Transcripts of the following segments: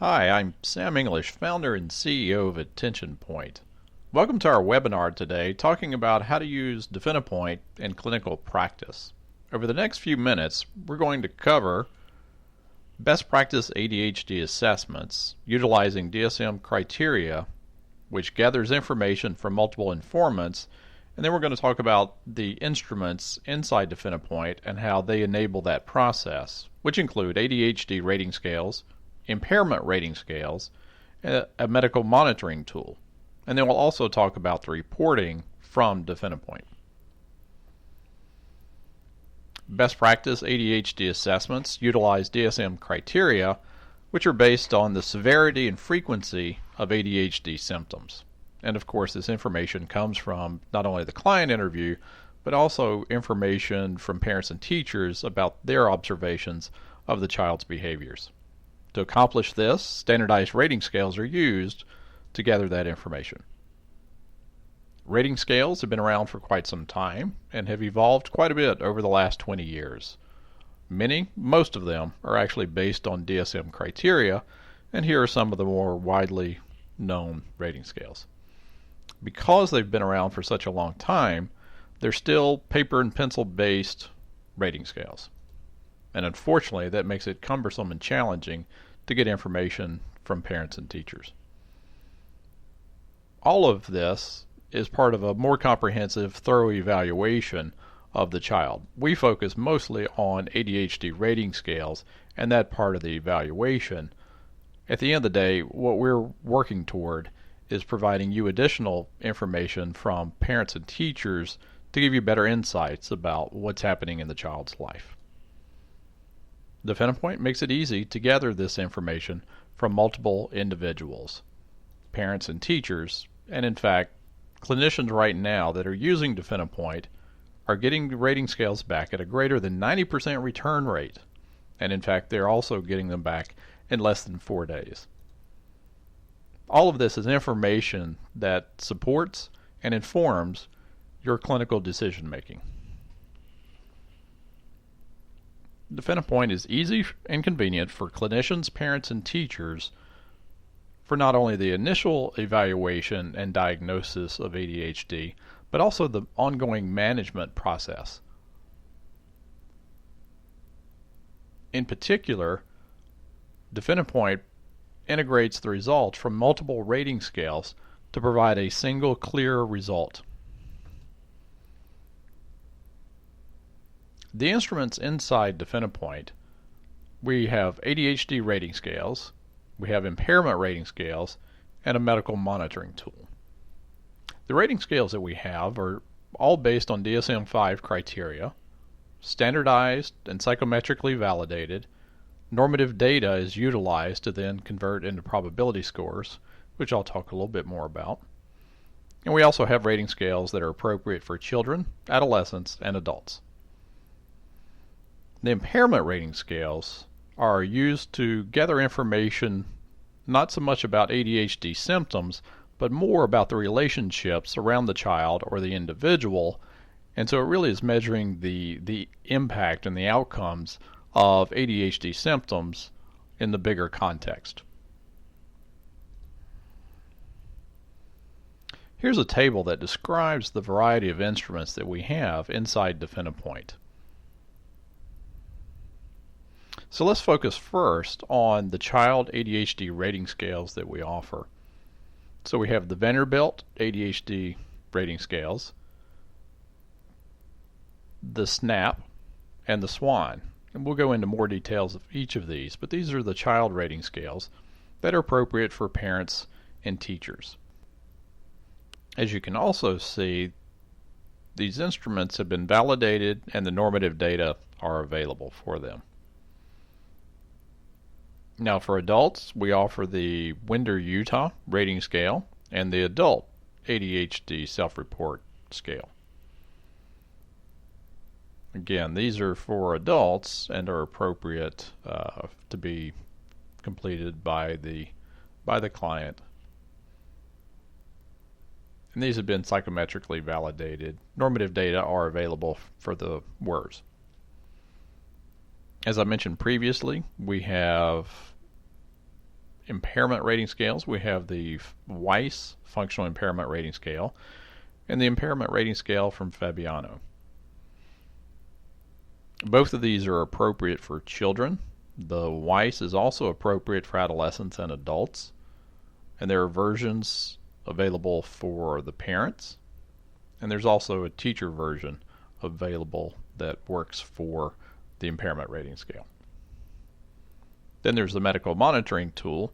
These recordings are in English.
Hi, I'm Sam English, founder and CEO of AttentionPoint. Welcome to our webinar today talking about how to use DefiniPoint in clinical practice. Over the next few minutes, we're going to cover best practice ADHD assessments utilizing DSM criteria, which gathers information from multiple informants, and then we're going to talk about the instruments inside DefiniPoint and how they enable that process, which include ADHD rating scales, impairment rating scales, and a medical monitoring tool. And then we'll also talk about the reporting from DefiniPoint. Best practice ADHD assessments utilize DSM criteria, which are based on the severity and frequency of ADHD symptoms. And of course, this information comes from not only the client interview, but also information from parents and teachers about their observations of the child's behaviors. To accomplish this, standardized rating scales are used to gather that information. Rating scales have been around for quite some time and have evolved quite a bit over the last 20 years. Most of them, are actually based on DSM criteria, and here are some of the more widely known rating scales. Because they've been around for such a long time, they're still paper and pencil based rating scales. And unfortunately, that makes it cumbersome and challenging to get information from parents and teachers. All of this is part of a more comprehensive, thorough evaluation of the child. We focus mostly on ADHD rating scales and that part of the evaluation. At the end of the day, what we're working toward is providing you additional information from parents and teachers to give you better insights about what's happening in the child's life. DefiniPoint makes it easy to gather this information from multiple individuals, parents and teachers, and in fact, clinicians right now that are using DefiniPoint are getting rating scales back at a greater than 90% return rate, and in fact, they're also getting them back in less than 4 days. All of this is information that supports and informs your clinical decision making. DefiniPoint is easy and convenient for clinicians, parents, and teachers for not only the initial evaluation and diagnosis of ADHD, but also the ongoing management process. In particular, DefiniPoint integrates the results from multiple rating scales to provide a single clear result. The instruments inside DefiniPoint, we have ADHD rating scales, we have impairment rating scales, and a medical monitoring tool. The rating scales that we have are all based on DSM-5 criteria, standardized and psychometrically validated. Normative data is utilized to then convert into probability scores, which I'll talk a little bit more about. And we also have rating scales that are appropriate for children, adolescents, and adults. The impairment rating scales are used to gather information not so much about ADHD symptoms, but more about the relationships around the child or the individual, and so it really is measuring the impact and the outcomes of ADHD symptoms in the bigger context. Here's a table that describes the variety of instruments that we have inside DefiniPoint. So let's focus first on the child ADHD rating scales that we offer. So we have the Vanderbilt ADHD rating scales, the SNAP, and the Swan. And we'll go into more details of each of these, but these are the child rating scales that are appropriate for parents and teachers. As you can also see, these instruments have been validated and the normative data are available for them. Now for adults, we offer the Winder Utah rating scale and the adult ADHD self-report scale. Again, these are for adults and are appropriate to be completed by the client. And these have been psychometrically validated. Normative data are available for the WERS. As I mentioned previously, we have impairment rating scales. We have the Weiss Functional Impairment Rating Scale and the Impairment Rating Scale from Fabiano. Both of these are appropriate for children. The Weiss is also appropriate for adolescents and adults, and there are versions available for the parents, and there's also a teacher version available that works for the impairment rating scale. Then there's the medical monitoring tool,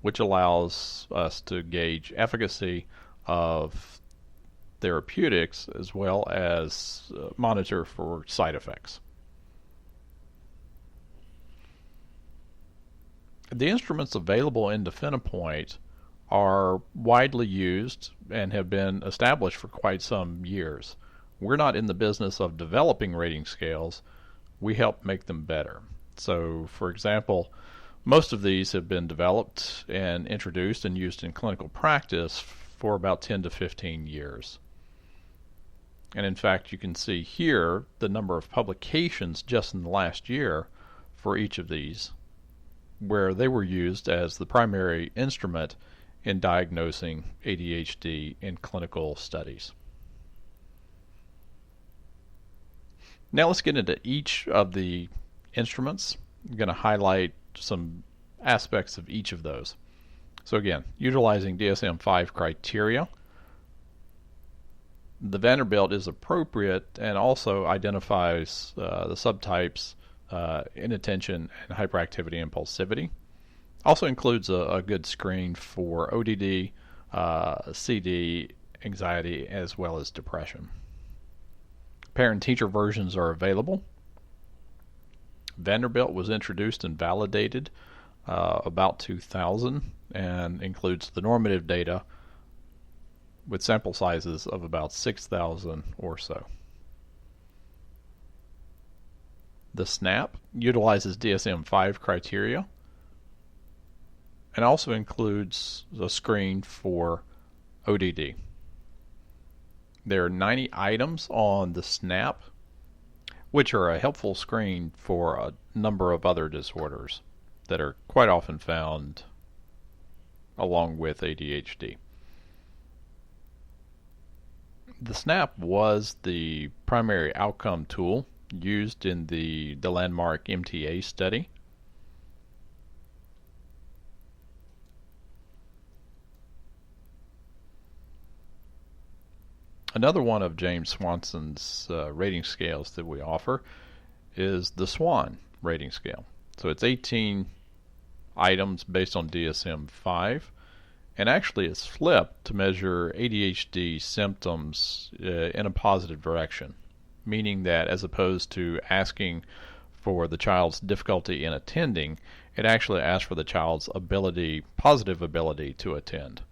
which allows us to gauge efficacy of therapeutics as well as monitor for side effects. The instruments available in DefiniPoint are widely used and have been established for quite some years. We're not in the business of developing rating scales. We help make them better. So, for example, most of these have been developed and introduced and used in clinical practice for about 10 to 15 years. And in fact, you can see here the number of publications just in the last year for each of these, where they were used as the primary instrument in diagnosing ADHD in clinical studies. Now let's get into each of the instruments. I'm going to highlight some aspects of each of those. So again, utilizing DSM-5 criteria, the Vanderbilt is appropriate and also identifies the subtypes inattention and hyperactivity impulsivity. Also includes a good screen for ODD, CD, anxiety, as well as depression. Parent-teacher versions are available. Vanderbilt was introduced and validated about 2000 and includes the normative data with sample sizes of about 6,000 or so. The SNAP utilizes DSM-5 criteria and also includes a screen for ODD. There are 90 items on the SNAP, which are a helpful screen for a number of other disorders that are quite often found along with ADHD. The SNAP was the primary outcome tool used in the landmark MTA study. Another one of James Swanson's rating scales that we offer is the Swan rating scale. So it's 18 items based on DSM-5, and actually it's flipped to measure ADHD symptoms in a positive direction, meaning that as opposed to asking for the child's difficulty in attending, it actually asks for the child's ability, positive ability to attend.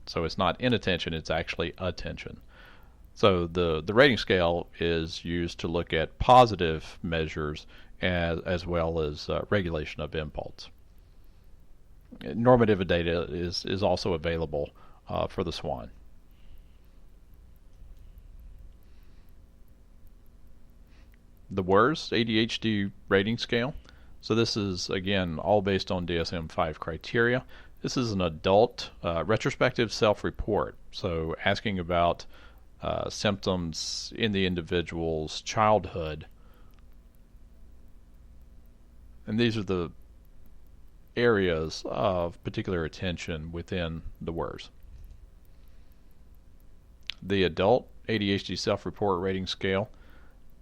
So it's not inattention, it's actually attention. So the rating scale is used to look at positive measures as well as regulation of impulse. Normative data is also available for the Swan. The WERS ADHD rating scale. So this is, again, all based on DSM-5 criteria. This is an adult retrospective self-report. So asking about symptoms in the individual's childhood. And these are the areas of particular attention within the WERS. The adult ADHD self-report rating scale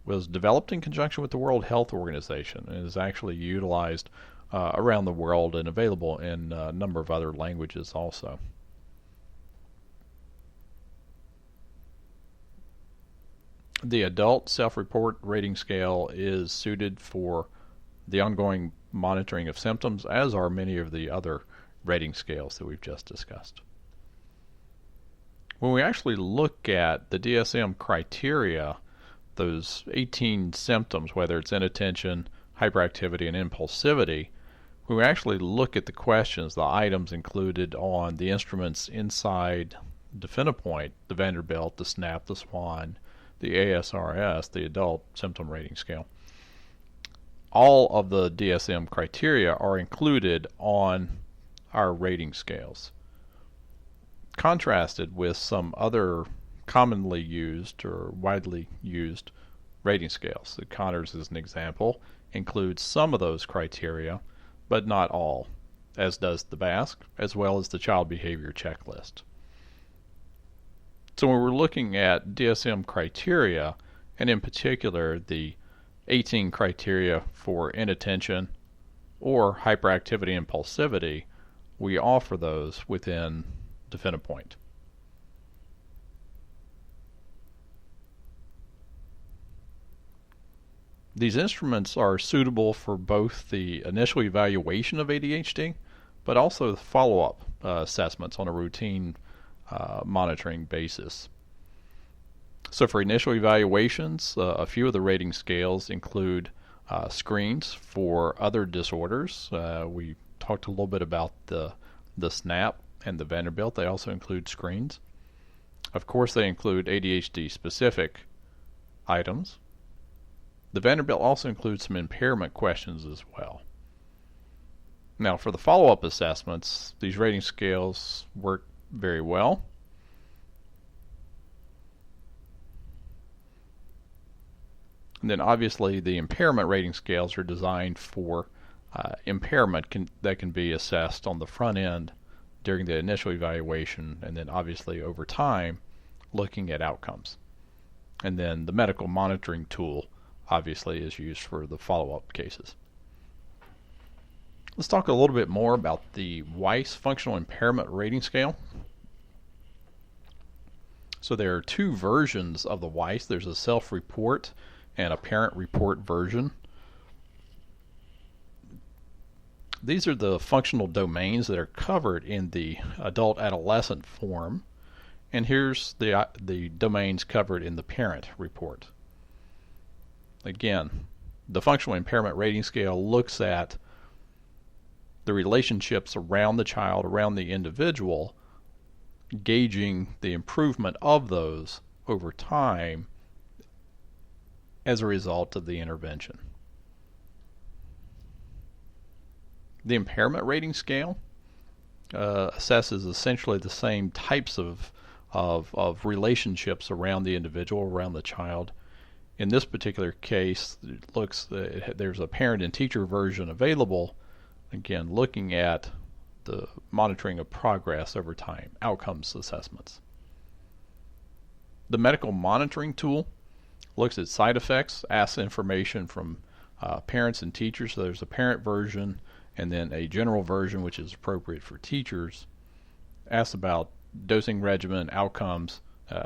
was developed in conjunction with the World Health Organization and is actually utilized around the world and available in a number of other languages also. The adult self-report rating scale is suited for the ongoing monitoring of symptoms, as are many of the other rating scales that we've just discussed. When we actually look at the DSM criteria, those 18 symptoms, whether it's inattention, hyperactivity, and impulsivity, when we actually look at the questions, the items included on the instruments inside DefiniPoint, the Vanderbilt, the SNAP, the Swan, the ASRS, the Adult Symptom Rating Scale, all of the DSM criteria are included on our rating scales, contrasted with some other commonly used or widely used rating scales. The Conners, as an example, includes some of those criteria, but not all, as does the BASC, as well as the Child Behavior Checklist. So when we're looking at DSM criteria, and in particular the 18 criteria for inattention or hyperactivity and impulsivity, we offer those within DefiniPoint. These instruments are suitable for both the initial evaluation of ADHD, but also the follow-up assessments on a routine monitoring basis. So for initial evaluations, a few of the rating scales include screens for other disorders. We talked a little bit about the SNAP and the Vanderbilt. They also include screens. Of course, they include ADHD specific items. The Vanderbilt also includes some impairment questions as well. Now, for the follow-up assessments, these rating scales work very well. And then obviously the impairment rating scales are designed for impairment that can be assessed on the front end during the initial evaluation, and then obviously over time looking at outcomes. And then the medical monitoring tool obviously is used for the follow-up cases. Let's talk a little bit more about the Weiss Functional Impairment Rating Scale. So there are two versions of the Weiss. There's a self-report and a parent report version. These are the functional domains that are covered in the adult-adolescent form, and here's the domains covered in the parent report. Again, the functional impairment rating scale looks at the relationships around the child, around the individual, gauging the improvement of those over time as a result of the intervention. The impairment rating scale assesses essentially the same types of relationships around the individual, around the child. In this particular case, it looks there's a parent and teacher version available, again looking at the monitoring of progress over time, outcomes assessments. The medical monitoring tool looks at side effects, asks information from parents and teachers. So there's a parent version and then a general version which is appropriate for teachers. Asks about dosing regimen, outcomes,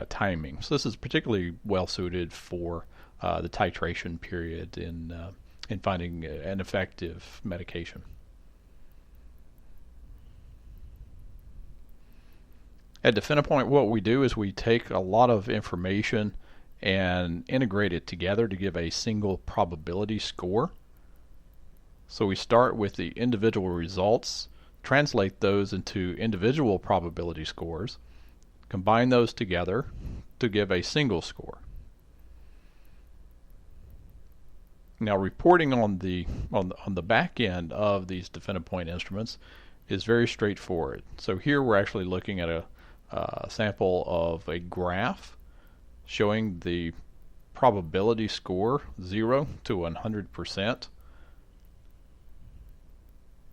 timing. So this is particularly well suited for the titration period in finding an effective medication. At DefiniPoint, what we do is we take a lot of information and integrate it together to give a single probability score. So we start with the individual results, translate those into individual probability scores, combine those together to give a single score. Now, reporting on the back end of these DefiniPoint instruments is very straightforward. So here we're actually looking at a sample of a graph showing the probability score 0 to 100%.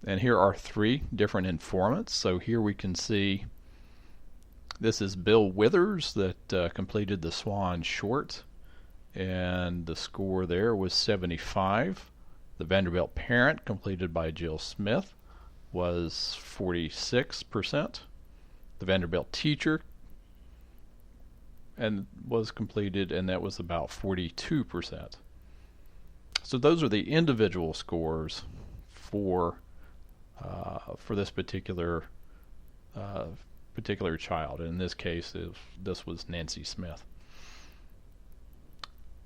And here are three different informants. So here we can see this is Bill Withers that completed the Swan short, and the score there was 75. The Vanderbilt parent, completed by Jill Smith, was 46%. The Vanderbilt teacher was completed, and that was about 42%. So those are the individual scores for this particular child. In this case, this was Nancy Smith.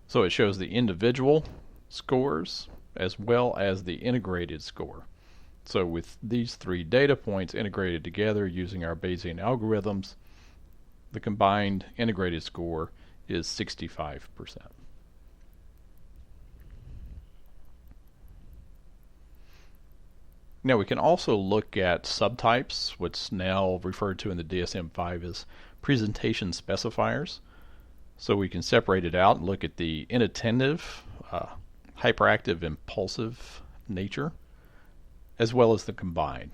So it shows the individual scores as well as the integrated score. So with these three data points integrated together using our Bayesian algorithms, the combined integrated score is 65%. Now we can also look at subtypes, what's now referred to in the DSM-5 as presentation specifiers. So we can separate it out and look at the inattentive, hyperactive, impulsive nature, as well as the combined.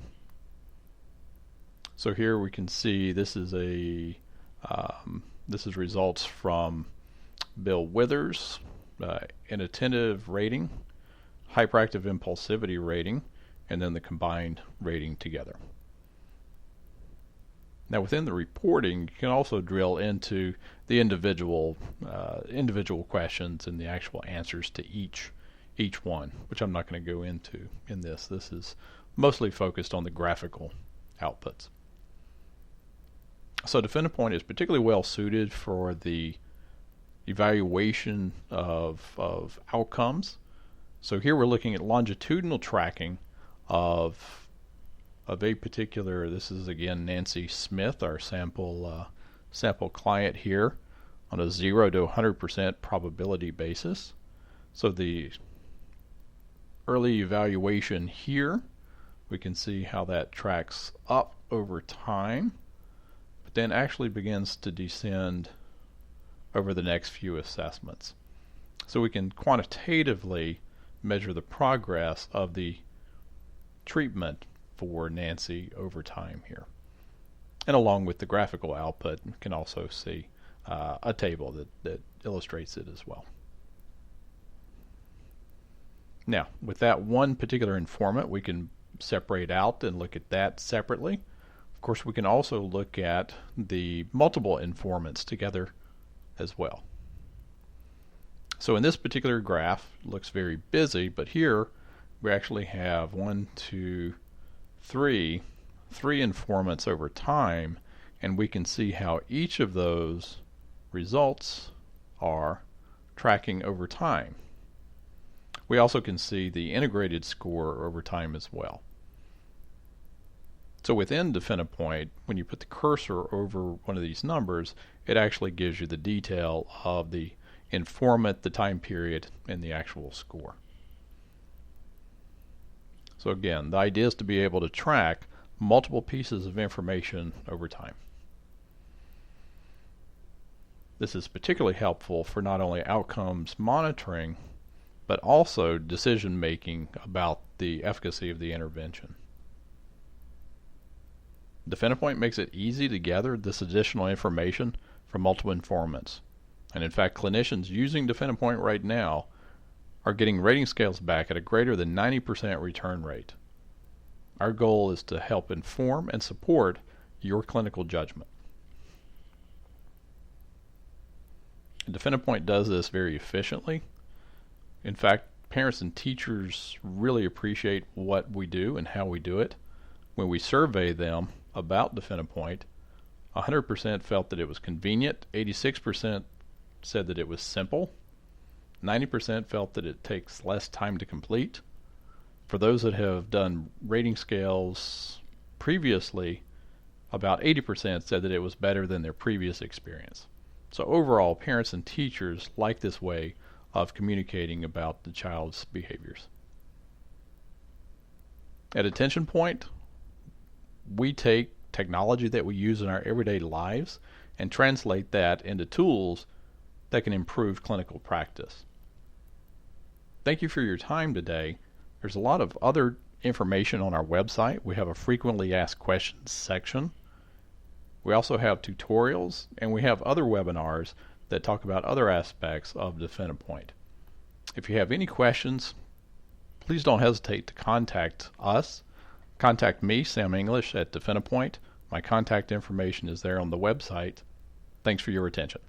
So here we can see this is results from Bill Withers, inattentive rating, hyperactive impulsivity rating, and then the combined rating together. Now within the reporting, you can also drill into the individual questions and the actual answers to each one, which I'm not going to go into in this. This is mostly focused on the graphical outputs. So DefiniPoint is particularly well suited for the evaluation of outcomes. So here we're looking at longitudinal tracking of a particular, this is again Nancy Smith, our sample client here, on a 0 to 100% probability basis. So the early evaluation here, we can see how that tracks up over time, but then actually begins to descend over the next few assessments. So we can quantitatively measure the progress of the treatment for Nancy over time here. And along with the graphical output, you can also see a table that illustrates it as well. Now, with that one particular informant, we can separate out and look at that separately. Of course, we can also look at the multiple informants together as well. So in this particular graph, it looks very busy, but here we actually have 3 informants over time, and we can see how each of those results are tracking over time. We also can see the integrated score over time as well. So within DefiniPoint, when you put the cursor over one of these numbers, it actually gives you the detail of the informant, the time period, and the actual score. So again, the idea is to be able to track multiple pieces of information over time. This is particularly helpful for not only outcomes monitoring, but also decision making about the efficacy of the intervention. DefiniPoint makes it easy to gather this additional information from multiple informants. And in fact, clinicians using DefiniPoint right now are getting rating scales back at a greater than 90% return rate. Our goal is to help inform and support your clinical judgment. DefiniPoint does this very efficiently. In fact, parents and teachers really appreciate what we do and how we do it. When we survey them about DefiniPoint, 100% felt that it was convenient, 86% said that it was simple, 90% felt that it takes less time to complete. For those that have done rating scales previously, about 80% said that it was better than their previous experience. So overall, parents and teachers like this way of communicating about the child's behaviors. At Attention Point, we take technology that we use in our everyday lives and translate that into tools that can improve clinical practice. Thank you for your time today. There's a lot of other information on our website. We have a frequently asked questions section. We also have tutorials, and we have other webinars that talk about other aspects of DefiniPoint. If you have any questions, please don't hesitate to contact us. Contact me, Sam English, at DefiniPoint. My contact information is there on the website. Thanks for your attention.